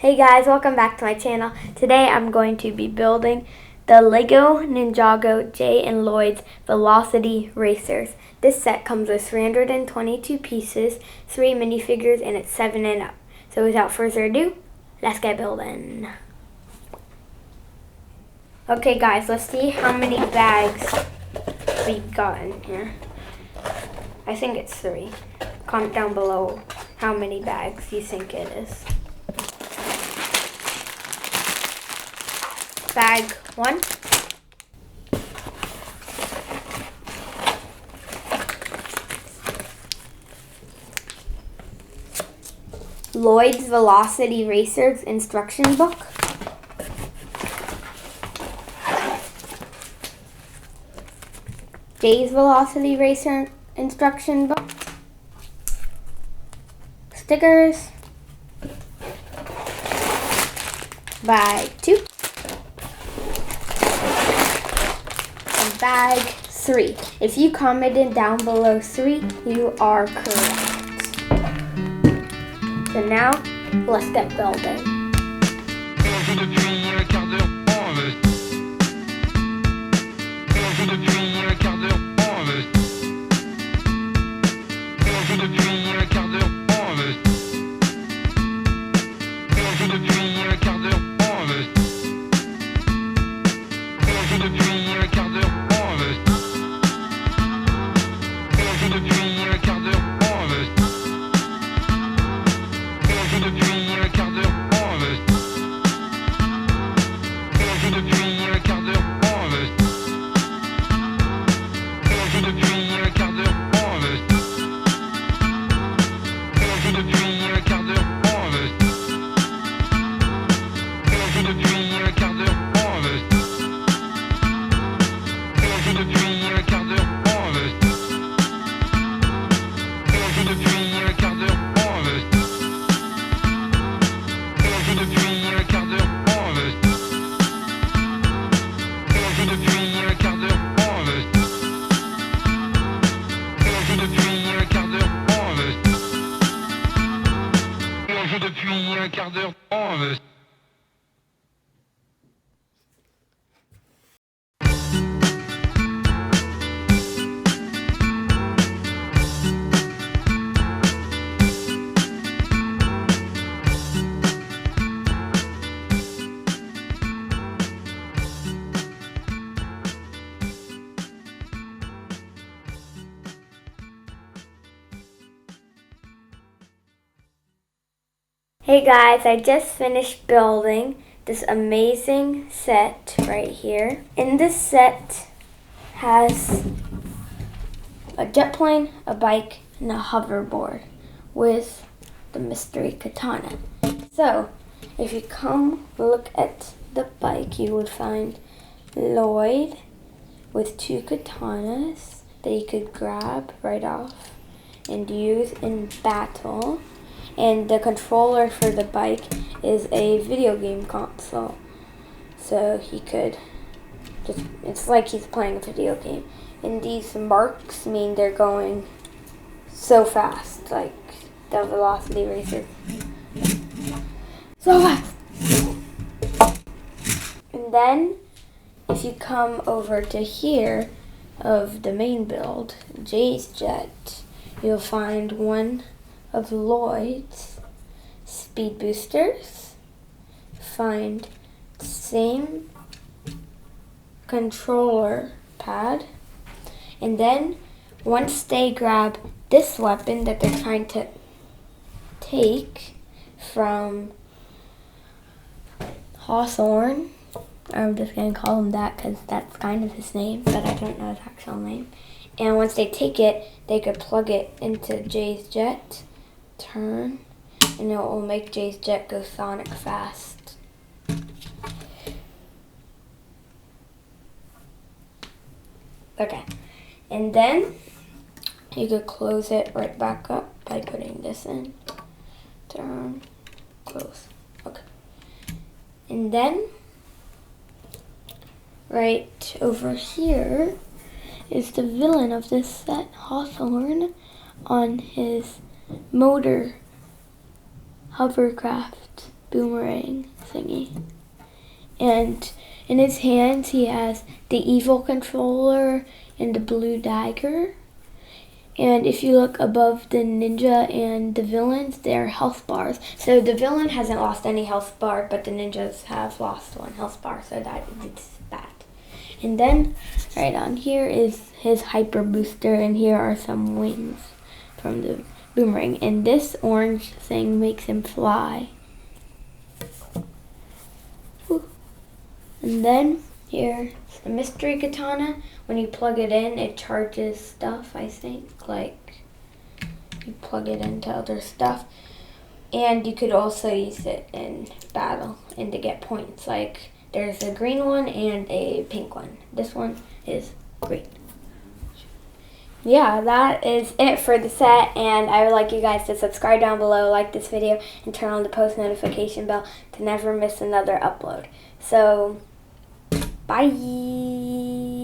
Hey guys, welcome back to my channel. Today I'm going to be building the Lego Ninjago Jay and Lloyd's Velocity Racers. This set comes with 322 pieces, 3 minifigures, and it's 7 and up. So without further ado, let's get building. Okay guys, let's see how many bags we've got in here. I think it's 3. Comment down below how many bags you think it is. Bag 1. Lloyd's Velocity Racers instruction book. Jay's Velocity Racer instruction book. Stickers. Bag 2. And bag 3. If you commented down below 3, you are correct. So now, let's get building. Hey guys, I just finished building this amazing set right here. And this set has a jet plane, a bike, and a hoverboard with the mystery katana. So, if you come look at the bike, you would find Lloyd with 2 katanas that you could grab right off and use in battle. And the controller for the bike is a video game console. So he could just, it's like he's playing a video game. And these marks mean they're going so fast, like the Velocity Racer. So fast! And then, if you come over to here of the main build, Jay's Jet, you'll find one of Lloyd's speed boosters. Find the same controller pad, and then once they grab this weapon that they're trying to take from Hawthorne, I'm just gonna call him that because that's kind of his name, but I don't know his actual name. And once they take it, they could plug it into Jay's Jet, turn, and it will make Jay's Jet go sonic fast. Okay, and then you could close it right back up by putting this in. Turn, close. Okay. And then right over here is the villain of this set, Hawthorne, on his motor hovercraft. boomerang thingy. And in his hands he has the evil controller and the blue dagger. And if you look above the ninja and the villains, they're health bars. So the villain hasn't lost any health bar, but the ninjas have lost one health bar, so that is bad. And then right on here is his hyper booster, and here are some wings from the boomerang. And this orange thing makes him fly. And then here's the mystery katana. When you plug it in, it charges stuff, I think. Like, you plug it into other stuff. And you could also use it in battle and to get points. Like, there's a green one and a pink one. This one is green. Yeah, that is it for the set, and I would like you guys to subscribe down below, like this video, and turn on the post notification bell to never miss another upload. So, bye!